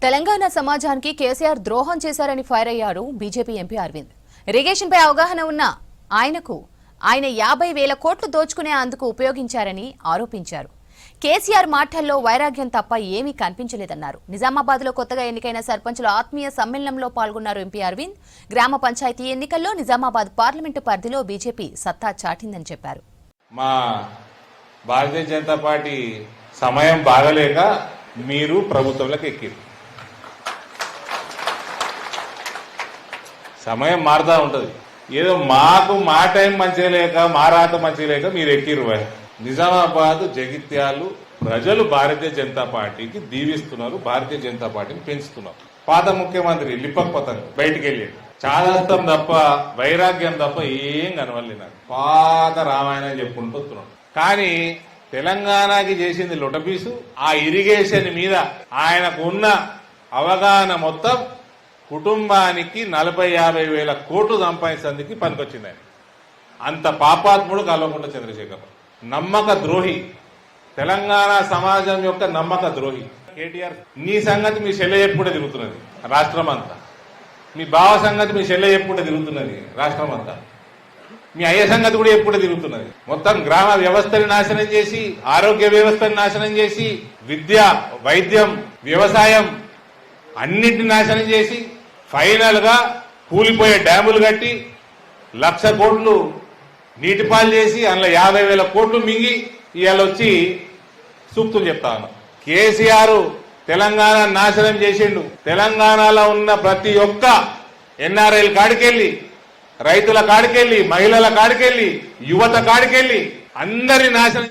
తెలంగాణ సమాజానికి కేసీఆర్ ద్రోహం చేశారని ఫైర్ అయ్యారు బీజేపీ ఎంపీ అరవింద్. ఇరిగేషన్ పై అవగాహన ఉన్న ఆయన 50,000 కోట్లు దోచుకునే అందుకు ఉపయోగించారని ఆరోపించారు. కేసీఆర్ మాటల్లో వైరాగ్యం తప్ప ఏమీ కనిపించలేదన్నారు. నిజామాబాద్ లో కొత్తగా ఎన్నికైన సర్పంచుల ఆత్మీయ సమ్మేళనంలో పాల్గొన్నారు ఎంపీ అరవింద్. గ్రామ పంచాయతీ ఎన్నికల్లో నిజామాబాద్ పార్లమెంటు పరిధిలో బీజేపీ సత్తా చాటిందని చెప్పారు. మా భారతీయ జనతా పార్టీ సమయం బాగలేక మీరు ప్రభుత్వంలోకి ఎక్కిరు. సమయం మారుతా ఉంటది. ఏదో మా టైం మంచిగా లేక మా రాత మంచిగా లేక మీరు ఎక్కిరు. నిజామాబాద్ జగిత్యాలు ప్రజలు భారతీయ జనతా పార్టీకి దీవిస్తున్నారు, భారతీయ జనతా పార్టీని పెంచుతున్నారు. పాత ముఖ్యమంత్రి లిప్పక్ పతంగ్ బయటికి వెళ్ళాడు. చాదస్తం తప్ప వైరాగ్యం తప్ప ఏం కనవలేదు. నాకు పాత రామాయణం చెప్పుకుంటూ వస్తున్నాడు. కానీ తెలంగాణకి చేసింది లొటపీసు. ఆ ఇరిగేషన్ మీద ఆయనకు ఉన్న అవగాహన మొత్తం కుటుంబానికి 40-50 వేల కోట్లు సంపాదించేందుకు పనికొచ్చింది. ఆయన అంత పాపాత్ముడు కల్వకుంట్ల చంద్రశేఖర్, నమ్మక ద్రోహి, తెలంగాణ సమాజం యొక్క నమ్మక ద్రోహి. కేటీఆర్ నీ సంగతి మీ చెల్లె ఎప్పుడే తిరుగుతున్నది రాష్ట్రం అంతా. మీ బావ సంగతి మీ చెల్లె ఎప్పుడే తిరుగుతున్నది రాష్ట్రం అంతా. మీ అయ్య సంగతి కూడా ఎప్పుడే తిరుగుతున్నది. మొత్తం గ్రామ వ్యవస్థని నాశనం చేసి, ఆరోగ్య వ్యవస్థని నాశనం చేసి, విద్య, వైద్యం, వ్యవసాయం అన్నిటిని నాశనం చేసి, ఫైనల్ గా కూలిపోయే డ్యాములు కట్టి 1,00,000 కోట్లు నీటిపాలు చేసి అందులో 50,000 కోట్లు మింగి ఇవాళ వచ్చి సూక్తులు చెప్తాను. కేసీఆర్ తెలంగాణ నాశనం చేసిండు. తెలంగాణలో ఉన్న ప్రతి ఒక్క ఎన్ఆర్ఐల కాడికెళ్ళి, రైతుల కాడికెళ్ళి, మహిళల కాడికెళ్ళి, యువత కాడికెళ్ళి అందరి నాశనం